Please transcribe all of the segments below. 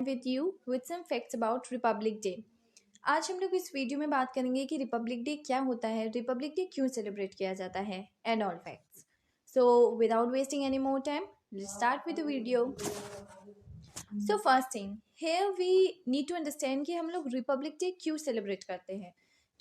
with you with some facts about Republic day. आज हम लोग इस वीडियो में बात करेंगे कि रिपब्लिक डे क्या होता है, रिपब्लिक डे क्यों सेलिब्रेट किया जाता है and all facts. So without wasting any more time let's start with the video. So first thing here we need to understand कि हम लोग रिपब्लिक डे क्यों सेलिब्रेट करते हैं,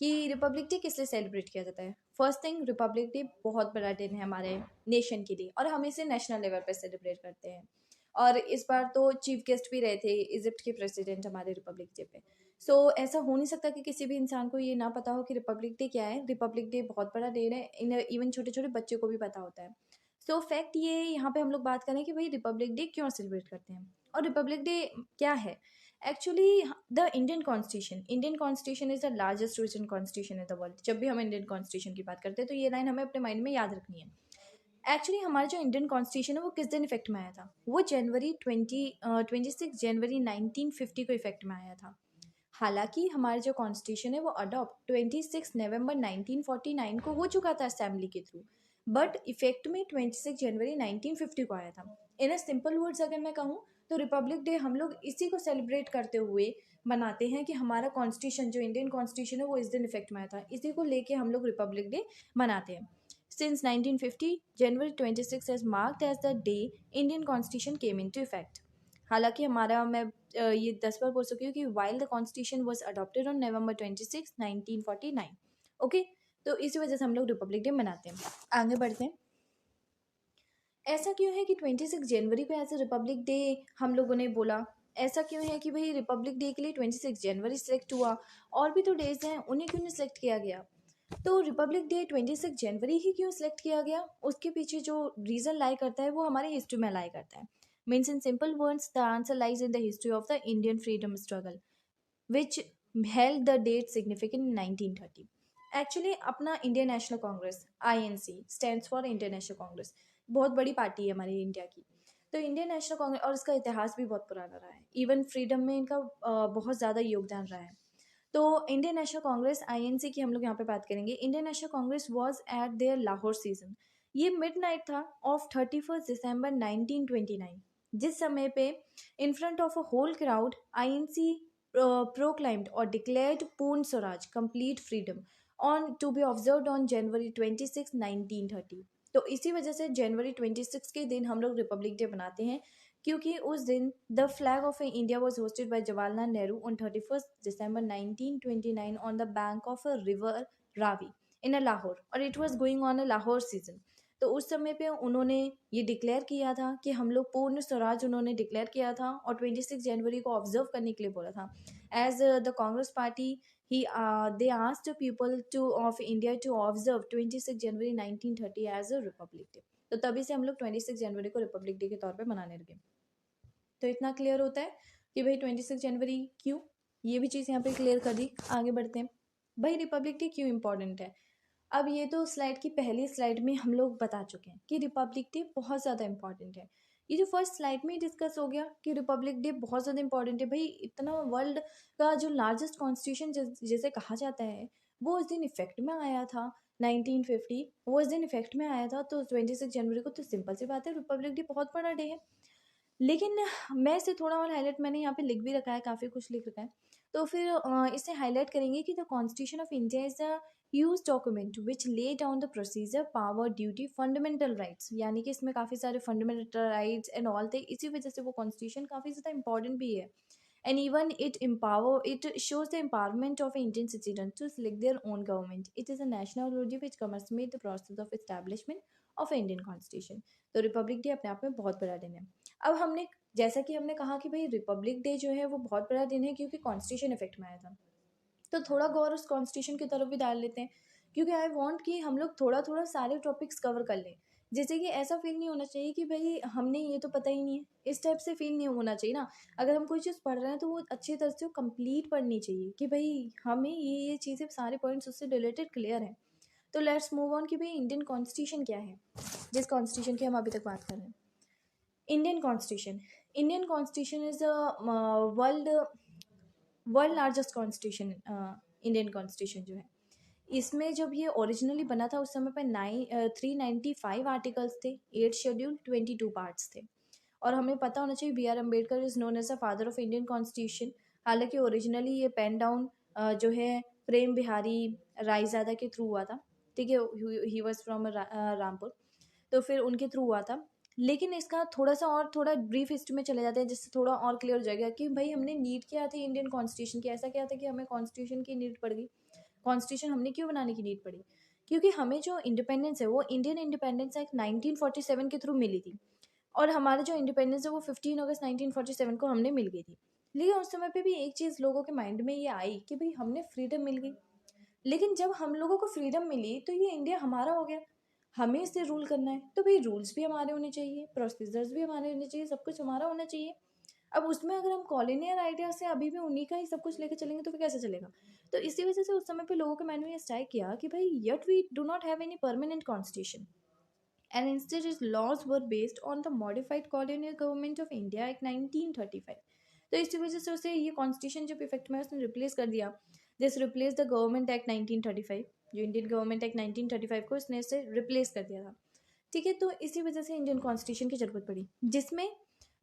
कि रिपब्लिक डे किस लिए सेलिब्रेट किया जाता है। फर्स्ट थिंग, रिपब्लिक डे बहुत बड़ा दिन है हमारे नेशन के लिए और हम इसे नेशनल लेवल पर सेलिब्रेट करते हैं। और इस बार तो चीफ गेस्ट भी रहे थे इजिप्ट के प्रेसिडेंट हमारे रिपब्लिक डे पे। सो ऐसा हो नहीं सकता कि किसी भी इंसान को ये ना पता हो कि रिपब्लिक डे क्या है। रिपब्लिक डे बहुत बड़ा डे है, इवन छोटे छोटे बच्चे को भी पता होता है। सो फैक्ट ये यहाँ पे हम लोग बात करें कि भाई रिपब्लिक डे क्यों सेलिब्रेट करते हैं और रिपब्लिक डे क्या है। Actually the Indian constitution is the largest written constitution in the world. जब भी हम इंडियन कॉन्स्टिट्यूशन की बात करते हैं तो ये लाइन हमें अपने माइंड में याद रखनी है। एक्चुअली हमारा जो इंडियन कॉन्स्टिट्यूशन है वो किस दिन इफेक्ट में आया था, वो जनवरी 26 जनवरी 1950 को इफेक्ट में आया था। हालांकि हमारा जो कॉन्स्टिट्यूशन है वो अडॉप्ट 26 नवंबर 1949 को हो चुका था असेंबली के थ्रू, बट इफेक्ट में 26 जनवरी 1950 को आया था। इन सिंपल वर्ड्स अगर मैं कहूँ तो रिपब्लिक डे हम लोग इसी को सेलिब्रेट करते हुए मनाते हैं कि हमारा कॉन्स्टिट्यूशन जो इंडियन कॉन्स्टिट्यूशन है वो इस दिन इफेक्ट में आया था। इसी को लेके हम लोग रिपब्लिक डे मनाते हैं। Since 1950, January 26 is marked as the day Indian Constitution came into effect. हालांकि हमारा मैं ये 10 बार बोल चुकी हूँ कि while the Constitution was adopted on November 26, 1949. Okay, तो इसी वजह से हम लोग रिपब्लिक डे मनाते हैं। आगे बढ़ते हैं। ऐसा क्यों है कि 26 जनवरी को एज ए रिपब्लिक डे हम लोगों ने बोला? ऐसा क्यों है कि भाई रिपब्लिक डे के लिए 26 जनवरी सेलेक्ट हुआ, और भी तो डेज हैं, उन्हें क्यों नहीं सेलेक्ट किया गया? तो रिपब्लिक डे 26 जनवरी ही क्यों सिलेक्ट किया गया, उसके पीछे जो रीज़न लाई करता है वो हमारी हिस्ट्री में लाई करता है। Means in simple words the answer lies in the history of the Indian freedom struggle which held the date significant in 1930। Actually अपना Indian National Congress INC stands for Indian National Congress, बहुत बड़ी party है हमारी India की। तो Indian National Congress, और इसका इतिहास भी बहुत पुराना रहा है, इवन फ्रीडम में इनका बहुत ज़्यादा योगदान रहा है। तो इंडियन नेशनल कांग्रेस INC की हम लोग यहाँ पे बात करेंगे। Indian National Congress was at there Lahore season. ये मिडनाइट था ऑफ 31 दिसंबर 1929, जिस समय पे in front of a whole crowd INC proclaimed और declared Purna Swaraj complete freedom on to be observed on January 26, 1930। तो इसी वजह से जनवरी 26 के दिन हम लोग रिपब्लिक डे मनाते हैं, क्योंकि उस दिन the flag of India was hosted by Jawaharlal Nehru on 31 December 1929 on the bank of a river Ravi in a Lahore, और it was going on a Lahore season. तो उस समय पे उन्होंने ये डिक्लेयर किया था कि हम लोग पूर्ण स्वराज उन्होंने डिक्लेयर किया था, और 26 जनवरी को ऑब्जर्व करने के लिए बोला था। As the Congress party he they asked people to of India to observe 26 January 1930 as a republic day। तो तभी से हम लोग 26 जनवरी को रिपब्लिक डे के तौर पे मनाने लगे। तो इतना क्लियर होता है कि भाई 26 जनवरी क्यों, ये भी चीज़ यहाँ पे क्लियर कर दी। आगे बढ़ते हैं। भाई रिपब्लिक डे क्यों इम्पोर्टेंट है। अब ये तो स्लाइड की पहली स्लाइड में हम लोग बता चुके हैं कि रिपब्लिक डे बहुत ज़्यादा इंपॉर्टेंट है। ये जो फर्स्ट स्लाइड में ही डिस्कस हो गया कि रिपब्लिक डे बहुत ज़्यादा इंपॉर्टेंट है। भाई इतना वर्ल्ड का जो लार्जेस्ट कॉन्स्टिट्यूशन जिसे कहा जाता है वो उस दिन इफेक्ट में आया था 1950, वो उस दिन इफेक्ट में आया था। तो 26 जनवरी को तो सिंपल सी बात है, रिपब्लिक डे बहुत बड़ा डे है। लेकिन मैं इसे थोड़ा और हाईलाइट, मैंने यहाँ पे लिख भी रखा है, काफ़ी कुछ लिख रखा है, तो फिर इसे हाईलाइट करेंगे कि the constitution of India is a use document which lay down the procedure power duty fundamental rights. यानी कि इसमें काफ़ी सारे फंडामेंटल राइट्स एंड ऑल थे, इसी वजह से वो कॉन्स्टिट्यूशन काफ़ी ज़्यादा इंपॉर्टेंट भी है। And even it shows the empowerment of Indian citizens to select their own government. It is a national holiday which commemorates the process of establishment of Indian constitution। तो रिपब्लिक डे अपने आप में बहुत बड़ा दिन है। अब हमने, जैसा कि हमने कहा कि भाई रिपब्लिक डे जो है वो बहुत बड़ा दिन है क्योंकि कॉन्स्टिट्यूशन इफेक्ट में आया था, तो थोड़ा गौर उस कॉन्स्टिट्यूशन की तरफ भी डाल लेते हैं, क्योंकि आई वांट कि हम लोग थोड़ा थोड़ा सारे टॉपिक्स कवर कर लें। जैसे कि ऐसा फील नहीं होना चाहिए कि भाई हमने ये तो पता ही नहीं है, इस टाइप से फील नहीं होना चाहिए ना। अगर हम कोई चीज़ पढ़ रहे हैं तो वो अच्छी तरह से कंप्लीट पढ़नी चाहिए कि भाई हमें ये चीज़ें सारे पॉइंट्स उससे रिलेटेड क्लियर हैं। तो लेट्स मूव ऑन कि भाई इंडियन कॉन्स्टिट्यूशन क्या है, जिस कॉन्स्टिट्यूशन की हम अभी तक बात कर रहे हैं। Indian constitution is world world largest constitution. Indian constitution जो है, इसमें जब ये ओरिजिनली बना था उस समय पे 395 आर्टिकल्स थे, 8 शेड्यूल, 22 पार्ट्स थे। और हमें पता होना चाहिए BR Ambedkar is known as the father of Indian constitution. हालांकि ओरिजिनली ये पेन डाउन जो है प्रेम बिहारी रायजादा के थ्रू हुआ था, ठीक है, ही वॉज फ्रॉम रामपुर, तो फिर उनके थ्रू हुआ था। लेकिन इसका थोड़ा सा और थोड़ा ब्रीफ हिस्ट्री में चले जाते हैं जिससे थोड़ा और क्लियर हो जाएगा कि भाई हमने नीड क्या थी इंडियन कॉन्स्टिट्यूशन की। ऐसा क्या था कि हमें कॉन्स्टिट्यूशन की नीड पड़ गई। कॉन्स्टिट्यूशन हमने क्यों बनाने की नीड पड़ी? क्योंकि हमें जो इंडिपेंडेंस है वो इंडियन इंडिपेंडेंस एक्ट 1947 के थ्रू मिली थी, और हमारा जो इंडिपेंडेंस है वो 15 अगस्त 1947 को हमने मिल गई थी। लेकिन उस समय पे भी एक चीज़ लोगों के माइंड में ये आई कि भाई हमने फ्रीडम मिल गई, लेकिन जब हम लोगों को फ्रीडम मिली तो ये इंडिया हमारा हो गया, हमें इसे रूल करना है, तो भाई रूल्स भी हमारे होने चाहिए, प्रोसीजर्स भी हमारे होने चाहिए, सब कुछ हमारा होना चाहिए। अब उसमें अगर हम कॉलोनियल आइडिया से अभी भी उन्हीं का ही सब कुछ लेके चलेंगे तो फिर कैसे चलेगा? तो इसी वजह से उस समय पे लोगों के माइंड में ये स्ट्राइक किया कि भाई yet we do not have any permanent constitution and instead its laws were based on the modified colonial government of India Act 1935। तो इसी वजह से उसे ये कॉन्स्टिट्यूशन जब इफेक्ट में उसने रिप्लेस कर दिया, this replace the government act 1935, जो इंडियन गवर्नमेंट एक्ट 1935 को इसने इसे रिप्लेस कर दिया था, ठीक है। तो इसी वजह से इंडियन कॉन्स्टिट्यूशन की जरूरत पड़ी, जिसमें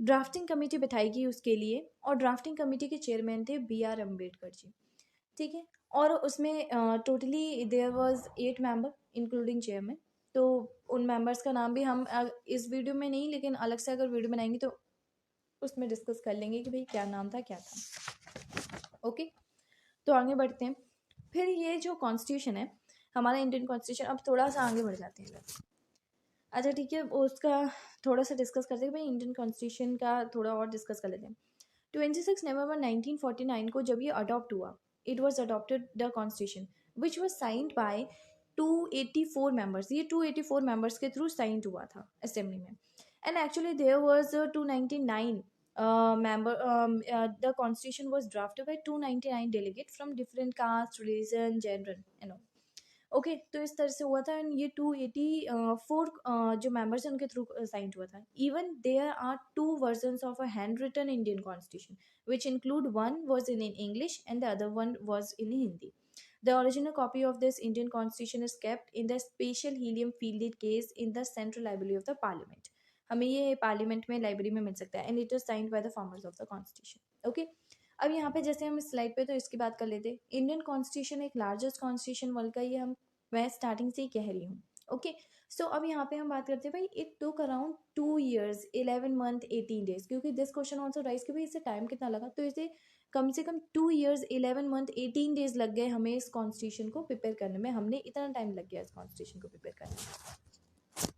ड्राफ्टिंग कमेटी बिठाई गई उसके लिए, और ड्राफ्टिंग कमेटी के चेयरमैन थे BR अम्बेडकर जी, ठीक है। और उसमें totally there was 8 member including chairman. तो उन मेंबर्स का नाम भी हम इस वीडियो में नहीं, लेकिन अलग से अगर वीडियो बनाएंगे तो उसमें डिस्कस कर लेंगे कि भाई क्या नाम था क्या था। ओके, तो आगे बढ़ते हैं। फिर ये जो कॉन्स्टिट्यूशन है हमारा इंडियन कॉन्स्टिट्यूशन, अब थोड़ा सा आगे बढ़ जाते हैं। अच्छा ठीक है, उसका थोड़ा सा डिस्कस करते हैं भाई, इंडियन कॉन्स्टिट्यूशन का थोड़ा और डिस्कस कर लेते हैं। 26 नवंबर 1949 को जब ये अडॉप्ट हुआ, it was adopted the constitution which was signed by 284 members. ये 284 मेंबर्स के थ्रू साइन हुआ था असेंबली में। And actually there was 299 member the constitution was drafted by 299 delegates from different caste, religion, gender, you know। Okay, तो इस तरह से हुआ था। एंड ये 284 जो मेंबर्स हैं उनके थ्रू साइन हुआ था। Even there are 2 versions of a hand written Indian constitution which include one was in English and the other one was in Hindi. The original copy of this Indian constitution is kept in the special helium fielded case in the central library of the parliament। हमें ये parliament में library में मिल सकता है। And it is signed by the farmers of the constitution. Okay, अब यहाँ पे जैसे हम इस स्लाइड पे तो इसकी बात कर लेते। इंडियन कॉन्स्टिट्यूशन एक लार्जेस्ट कॉन्स्टिट्यूशन वर्ल्ड का, ये मैं स्टार्टिंग से ही कह रही हूँ। ओके, सो अब यहाँ पे हम बात करते हैं भाई it took around 2 years 11 month 18 days, क्योंकि दिस क्वेश्चन ऑल्सो राइज कि भाई इसे टाइम कितना लगा, तो इसे कम से कम 2 years 11 month 18 days लग गए हमें इस कॉन्स्टिट्यूशन को प्रिपेयर करने में। हमने इतना टाइम लग गया इस कॉन्स्टिट्यूशन को प्रिपेयर करने में,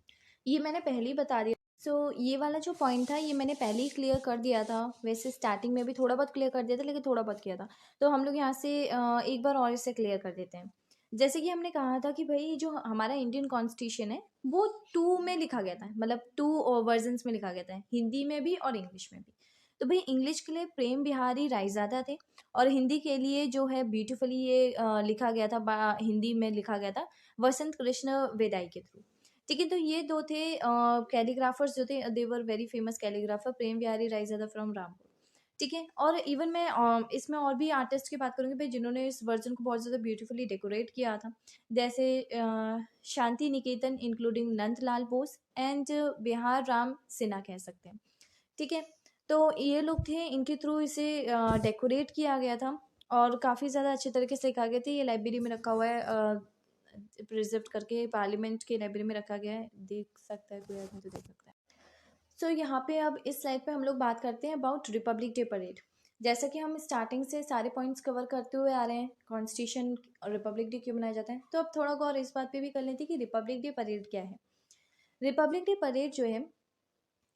ये मैंने पहले ही बता दिया। सो ये वाला जो पॉइंट था ये मैंने पहले ही क्लियर कर दिया था। वैसे स्टार्टिंग में भी थोड़ा बहुत क्लियर कर दिया था, लेकिन थोड़ा बहुत किया था, तो हम लोग यहाँ से एक बार और इसे क्लियर कर देते हैं। जैसे कि हमने कहा था कि भाई जो हमारा इंडियन कॉन्स्टिट्यूशन है वो 2 में लिखा गया था, मतलब 2 वर्जन्स में लिखा गया था, हिंदी में भी और इंग्लिश में भी। तो भाई इंग्लिश के लिए प्रेम बिहारी रायजादा थे, और हिंदी के लिए जो है ब्यूटीफुली ये लिखा गया था, हिंदी में लिखा गया था वसंत कृष्ण वेदाई के थ्रू, ठीक है। तो ये दो थे कैलीग्राफर्स जो थे, they were very famous calligrapher, Prem Bihari Raizada from Rampur, ठीक है। और इवन मैं इसमें और भी आर्टिस्ट की बात करूँगी भाई जिन्होंने इस वर्जन को बहुत ज़्यादा ब्यूटीफुली डेकोरेट किया था, जैसे शांति निकेतन इंक्लूडिंग नंदलाल बोस एंड बिहार राम सिन्हा कह सकते हैं, ठीक है। तो ये लोग थे, इनके थ्रू इसे डेकोरेट किया गया था और काफ़ी ज़्यादा अच्छे तरीके से लिखा गया था। ये लाइब्रेरी में रखा हुआ है, प्रिजर्व करके पार्लियामेंट के लाइब्रेरी में रखा गया है, देख सकता है कोई आदमी तो देख सकता है। सो यहाँ पे अब इस स्लाइड पे हम लोग बात करते हैं अबाउट रिपब्लिक डे परेड। जैसा कि हम स्टार्टिंग से सारे पॉइंट्स कवर करते हुए आ रहे हैं, कॉन्स्टिट्यूशन और रिपब्लिक डे क्यों मनाया जाता है, तो अब थोड़ा गौर इस बात पे भी कर लेते हैं कि रिपब्लिक डे परेड क्या है। रिपब्लिक डे परेड जो है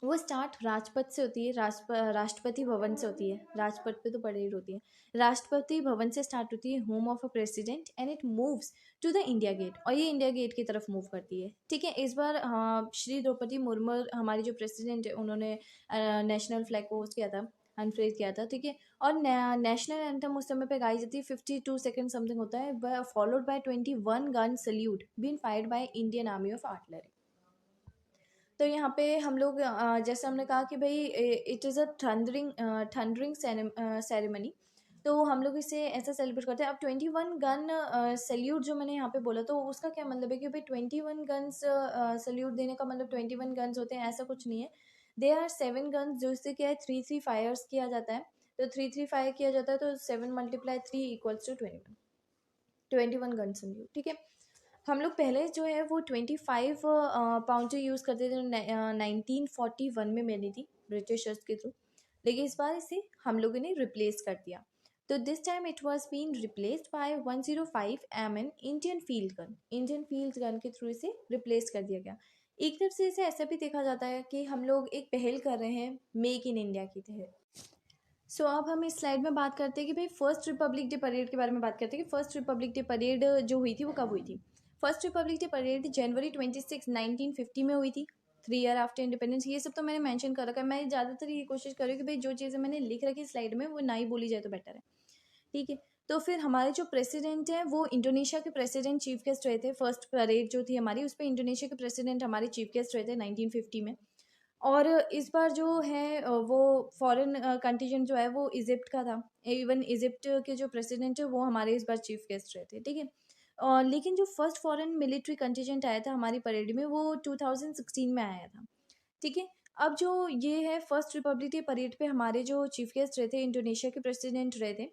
वो स्टार्ट राजपथ से होती है, राष्ट्रपति भवन से होती है, राजपथ पे तो परेड होती है, राष्ट्रपति भवन से स्टार्ट होती है, home of a president, and it moves to the India gate, और ये इंडिया गेट की तरफ मूव करती है, ठीक है। इस बार श्री द्रौपदी मुर्मू हमारी जो प्रेसिडेंट है उन्होंने नेशनल फ्लैग को किया था, अनफ्रेज किया था, ठीक है। और नेशनल एंथम उस समय पे गाई जाती है, 52 सेकेंड समथिंग होता है, followed by 21 gun salute been fired by Indian army of artillery. तो यहाँ पे हम लोग जैसे हमने कहा कि भाई it is a thundering ceremony, तो हम लोग इसे ऐसा सेलिब्रेट करते हैं। अब 21 गन सल्यूट जो मैंने यहाँ पे बोला, तो उसका क्या मतलब है कि भाई 21 गन्स सल्यूट देने का मतलब 21 गन्स होते हैं, ऐसा कुछ नहीं है। दे आर 7 गन्स, जो इससे क्या है 3 फायर्स किया जाता है। तो 3 फायर किया जाता है, तो 7 × 3 इक्वल्स टू 21 गन समझो, ठीक है। हम लोग पहले जो है वो 25 पाउंड यूज़ करते थे, 1941 में बनी थी ब्रिटिशर्स के थ्रू, लेकिन इस बार इसे हम लोगों ने रिप्लेस कर दिया। तो this time it was been replaced by 105 mm Indian field gun. Indian field gun के थ्रू इसे रिप्लेस कर दिया गया। एक तरफ से इसे ऐसा भी देखा जाता है कि हम लोग एक पहल कर रहे हैं मेक इन इंडिया की तहत। सो अब हम इस स्लाइड में बात करते हैं कि भाई फर्स्ट रिपब्लिक डे परेड के बारे में बात करते हैं कि फर्स्ट रिपब्लिक डे परेड जो हुई थी वो कब हुई थी। फर्स्ट रिपब्लिक डे परेड जनवरी 26, 1950 में हुई थी, 3 ईयर आफ्टर इंडिपेंडेंस। ये सब तो मैंने मेंशन कर रखा है। मैं ज़्यादातर ये कोशिश कर रही हूँ कि भाई जो चीज़ें मैंने लिख रखी स्लाइड में वो ना ही बोली जाए तो बेटर है, ठीक है। तो फिर हमारे जो प्रेसिडेंट हैं वो इंडोनेशिया के प्रेसिडेंट चीफ गेस्ट रहे थे। फर्स्ट परेड जो थी हमारी उस पर इंडोनेशिया के प्रेसिडेंट हमारे चीफ गेस्ट रहे थे 1950 में। और इस बार जो है वो फॉरेन कंटिजेंट जो है वो इजिप्ट का था। इवन इजिप्ट के जो प्रेसिडेंट है वो हमारे इस बार चीफ गेस्ट रहे थे, ठीक है। लेकिन जो फर्स्ट फॉरेन मिलिट्री कंटिजेंट आया था हमारी परेड में वो 2016 में आया था, ठीक है। अब जो ये है फर्स्ट रिपब्लिक डे परेड पे हमारे जो चीफ गेस्ट रहे थे इंडोनेशिया के प्रेसिडेंट रहे थे,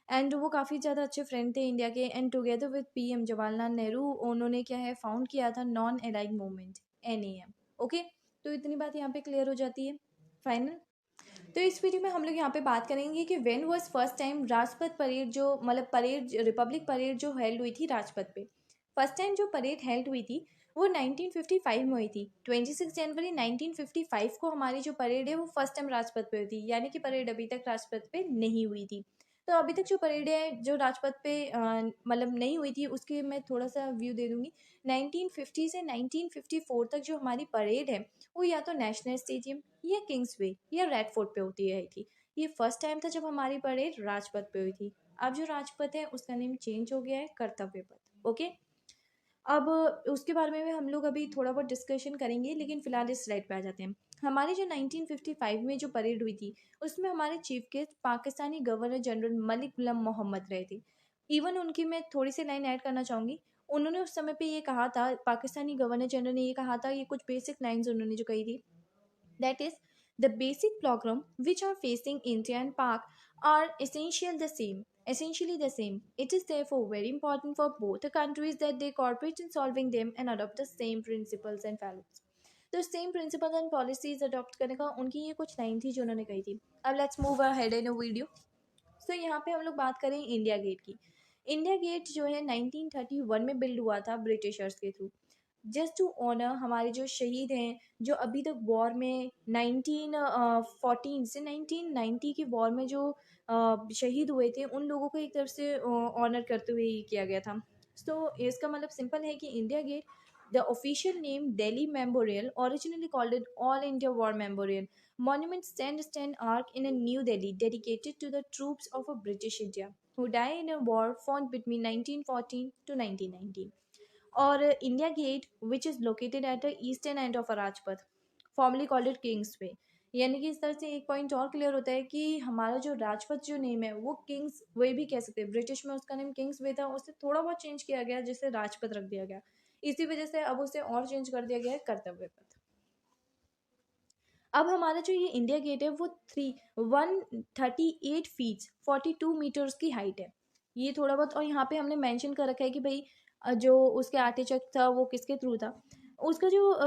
एंड वो काफ़ी ज़्यादा अच्छे फ्रेंड थे इंडिया के। And together with PM Jawaharlal Nehru उन्होंने क्या है फाउंड किया था non allied movement, NAM, okay. तो इतनी बात यहाँ पे क्लियर हो जाती है, फाइनल। तो इस वीडियो में हम लोग यहाँ पे बात करेंगे कि when was first time Rajpath parade, जो मतलब परेड रिपब्लिक परेड जो हेल्ड हुई थी राजपथ पे। फर्स्ट टाइम जो परेड हेल्ड हुई थी वो 1955 में हुई थी। 26 जनवरी 1955 को हमारी जो परेड है वो फर्स्ट टाइम राजपथ पे हुई थी, यानी कि परेड अभी तक राजपथ पे नहीं हुई थी। तो अभी तक जो परेड है जो राजपथ पे मतलब नहीं हुई थी उसके मैं थोड़ा सा व्यू दे दूंगी। 1950 से 1954 तक जो हमारी परेड है वो या तो नेशनल स्टेडियम या किंग्स वे या रेड फोर्ट पे होती है थी। ये फर्स्ट टाइम था जब हमारी परेड राजपथ पे हुई थी। अब जो राजपथ है उसका नेम चेंज हो गया है कर्तव्य पथ, ओके। अब उसके बारे में भी हम लोग अभी थोड़ा बहुत डिस्कशन करेंगे, लेकिन फिलहाल इस स्लाइड पे आ जाते हैं। हमारी जो 1955 में जो परेड हुई थी उसमें हमारे chief guest Pakistani governor general Malik Ghulam Mohammad रहे थे। इवन उनकी मैं थोड़ी सी लाइन ऐड करना चाहूँगी। उन्होंने उस समय पे ये कहा था, पाकिस्तानी गवर्नर जनरल ने ये कहा था, ये कुछ बेसिक लाइन्स उन्होंने जो कही थी, that is, the basic program which are facing India and Pak are essentially the same. It is therefore very important for both the countries that they cooperate in solving them and adopt the same principles and values. तो same principle and policies adopt करने का उनकी ये कुछ line थी जो उन्होंने कही थी। अब let's move ahead in a video. So यहाँ पे हम लोग बात करें इंडिया गेट की। इंडिया गेट जो है 1931 में बिल्ड हुआ था ब्रिटिशर्स के थ्रू, जस्ट टू ऑनर हमारे जो शहीद हैं जो अभी तक वॉर में 1914 से 1990 की वॉर में जो शहीद हुए थे उन लोगों को एक तरफ से ऑनर करते हुए ये किया गया था। सो इसका मतलब सिंपल है कि India gate, the official name Delhi memorial, originally called it all India war memorial monument stand arc in a New Delhi dedicated to the troops of a British India who died in a war fought between 1914 to 1919. और India gate which is located at the eastern end of Rajpath formally called it king's way. यानी कि इस तरह से एक point और clear होता है कि हमारा जो राजपथ जो नेम है वो किंग्स वे भी कह सकते हैं। ब्रिटिश में उसका नेम किंग्स वे था, उससे थोड़ा बहुत चेंज किया गया जिससे राजपथ रख दिया गया। इसी वजह से अब उसे और चेंज कर दिया गया है कर्तव्य पथ। अब हमारा जो ये इंडिया गेट है वो 138 फीट 42 मीटर्स की हाइट है। ये थोड़ा बहुत, और यहाँ पे हमने मेंशन कर रखा है कि भाई जो उसके आर्किटेक्ट था वो किसके थ्रू था। उसका जो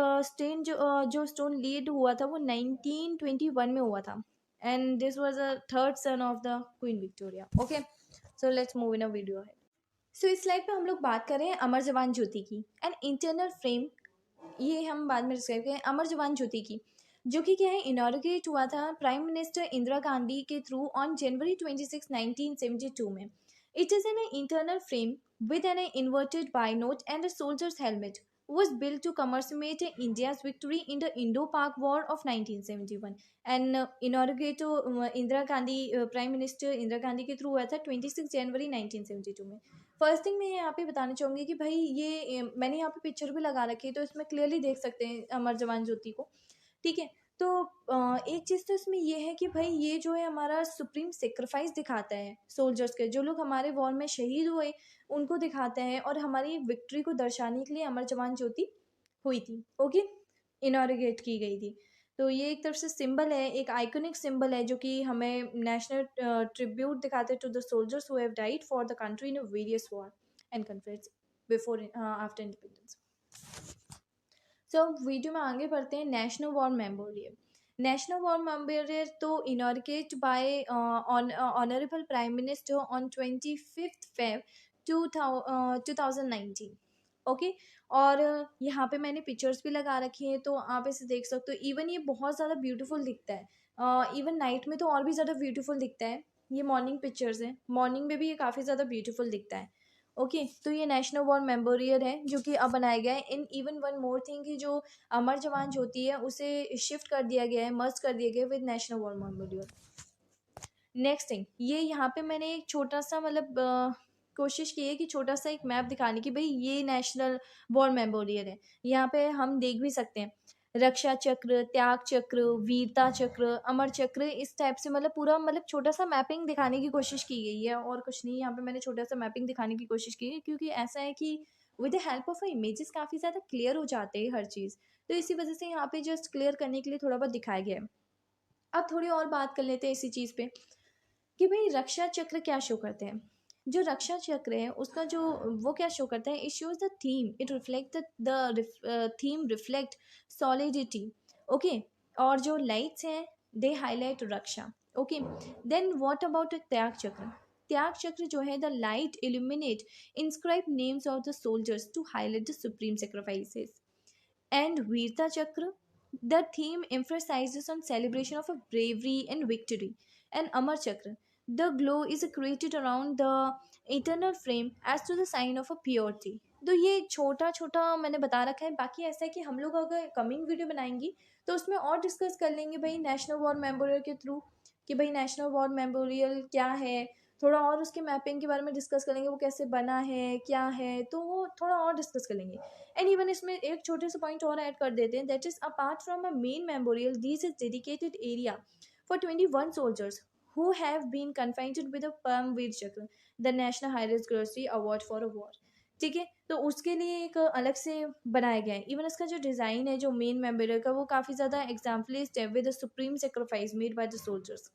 जो स्टोन लीड हुआ था वो 1921 में हुआ था, and this was a third son of the queen Victoria, okay. So let's move in a video है। सो इस स्लाइड पे हम लोग बात करें अमर जवान ज्योति की एंड इंटरनल फ्रेम, ये हम बाद में डिस्क्राइब करें। अमर जवान ज्योति की जो कि क्या है इनॉर्गेट हुआ था प्राइम मिनिस्टर इंदिरा गांधी के थ्रू ऑन जनवरी 26, 1972 में। It is an internal frame with an inverted binode and a soldier's helmet was built to commemorate India's victory in the Indo-Pak War of 1971 and inaugurated Indira Gandhi prime minister Indira Gandhi के through हुआ था 26 जनवरी 1972 में। First thing मैं यहाँ पे बताना चाहूँगी कि भाई ये मैंने यहाँ पे पिक्चर भी लगा रखी है तो इसमें क्लियरली देख सकते हैं अमर जवान ज्योति को, ठीक है। तो एक चीज़ तो इसमें ये है कि भाई ये जो है हमारा सुप्रीम सेक्रीफाइस दिखाता है सोल्जर्स के, जो लोग हमारे वॉर में शहीद हुए उनको दिखाते हैं, और हमारी विक्ट्री को दर्शाने के लिए अमर जवान ज्योति हुई थी, ओके, इनॉर्गेट की गई थी। तो ये एक तरफ से सिंबल है, एक आइकॉनिक सिंबल है जो कि हमें नेशनल ट्रिब्यूट दिखाते to the soldiers who have died for the country in various war and conflicts before after independence. So video में आगे बढ़ते हैं। National war memorial. National war memorial तो inaugurated by honourable prime minister on 25 Feb 2019। Okay, और यहाँ पे मैंने pictures भी लगा रखी हैं तो आप इसे देख सकते हो। इवन ये बहुत ज़्यादा ब्यूटीफुल दिखता है, इवन नाइट में तो और भी ज़्यादा ब्यूटीफुल दिखता है। ये मॉर्निंग पिक्चर्स हैं, मॉर्निंग में भी ये काफ़ी ज़्यादा ब्यूटीफुल दिखता है। ओके, तो ये नेशनल वॉर मेमोरियल है जो कि अब बनाया गया है। In even one more thing कि जो अमर जवान ज्योति है उसे शिफ्ट कर दिया गया है, मर्ज कर दिया गया है with national war memorial. Next thing, ये यहाँ पे मैंने एक छोटा सा मतलब कोशिश की है कि छोटा सा एक मैप दिखाने की, भाई ये नेशनल वॉर मेमोरियल है। यहाँ पे हम देख भी सकते हैं रक्षा चक्र, त्याग चक्र, वीरता चक्र, अमर चक्र, इस टाइप से मतलब पूरा मतलब छोटा सा मैपिंग दिखाने की कोशिश की गई है और कुछ नहीं। यहाँ पे मैंने छोटा सा मैपिंग दिखाने की कोशिश की है क्योंकि ऐसा है कि with the help of images काफ़ी ज़्यादा क्लियर हो जाते हैं हर चीज़, तो इसी वजह से यहाँ पे जस्ट क्लियर करने के लिए थोड़ा बहुत दिखाया गया है। अब थोड़ी और बात कर लेते हैं इसी चीज़ पे कि भाई रक्षा चक्र क्या शो करते हैं। जो रक्षा चक्र है उसका जो वो क्या शो करता है, it shows the theme, it reflect the theme reflect solidity. Okay, और जो लाइट्स हैं they highlight Raksha. Okay, then what about Tyag Chakra. Tyag Chakra जो है the light illuminate inscribe names of the soldiers to highlight the supreme sacrifices. And Veerta Chakra, the theme emphasizes on celebration of a bravery and victory. And Amar Chakra, the glow is created around the eternal flame as to the sign of a purity. तो ये छोटा छोटा मैंने बता रखा है, बाकी ऐसा है कि हम लोग अगर कमिंग वीडियो बनाएंगी तो उसमें और डिस्कस कर लेंगे भाई नेशनल वॉर मेमोरियल के थ्रू कि भाई नेशनल वॉर मेमोरियल क्या है, थोड़ा और उसके मैपिंग के बारे में डिस्कस करेंगे, वो कैसे बना है क्या है, तो वो थोड़ा और डिस्कस कर लेंगे। एंड इवन इसमें एक छोटे से पॉइंट और ऐड कर देते हैं, that is apart from a main memorial this is dedicated area for 21 soldiers who have been confined with a Paramvir Chakra the national highest glory award for a war. ठीक है, तो उसके लिए एक अलग से बनाया गया है। इवन इसका जो डिज़ाइन है जो मेन मेमोरियल का वो काफ़ी ज़्यादा एग्जाम्पलिस्ट है with the supreme sacrifice made by the soldiers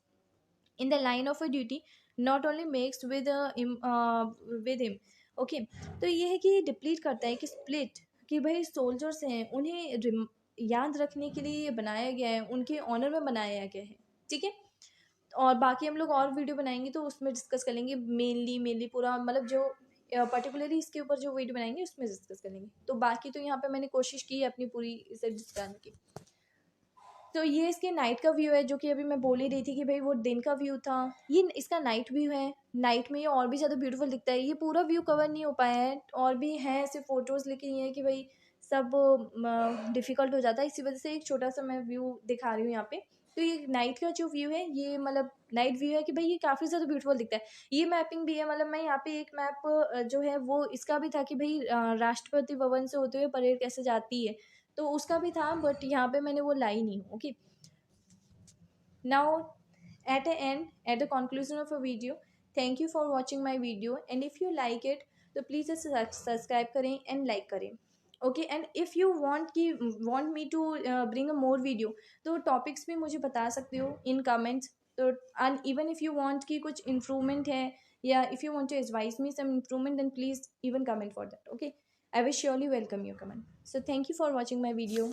in the line of a duty not only makes with him। Okay, तो ये है कि डिप्लीट करता है कि स्प्लिट कि भाई सोल्जर्स हैं उन्हें याद रखने के लिए ये बनाया गया है, उनके ऑनर में बनाया गया है। ठीक है, और बाकी हम लोग और वीडियो बनाएंगे तो उसमें डिस्कस कर लेंगे, मेनली पूरा मतलब जो पर्टिकुलरली इसके ऊपर जो वीडियो बनाएंगे उसमें डिस्कस कर लेंगे। तो बाकी तो यहाँ पे मैंने कोशिश की है अपनी पूरी इसे डिस्कस की। तो ये इसके नाइट का व्यू है जो कि अभी मैं बोल ही रही थी कि भाई वो दिन का व्यू था, ये इसका नाइट व्यू है। नाइट में ये और भी ज़्यादा ब्यूटीफुल दिखता है। ये पूरा व्यू कवर नहीं हो पाया है और भी है ऐसे फोटोज़, लेकिन ये है कि भाई सब डिफ़िकल्ट हो जाता है, इसी वजह से एक छोटा सा मैं व्यू दिखा रही हूँ यहाँ पे। तो ये नाइट का जो व्यू है ये मतलब नाइट व्यू है कि भाई ये काफ़ी ज़्यादा ब्यूटीफुल दिखता है। ये मैपिंग भी है, मतलब मैं यहाँ पे एक मैप जो है वो इसका भी था कि भाई राष्ट्रपति भवन से होते हुए परेड कैसे जाती है, तो उसका भी था, बट यहाँ पे मैंने वो लाई नहीं हूँ। Okay, now at the conclusion of a video, thank you for watching my video, and if you like it तो प्लीज़ सब्सक्राइब करें एंड लाइक करें। Okay, and if you want me to bring a more video तो topics भी मुझे बता सकते हो in comments. तो and even if you want कि कुछ इम्प्रूवमेंट है या if you want to advise me some improvement then please even comment for that. Okay, I will surely welcome your comment. So thank you for watching my video.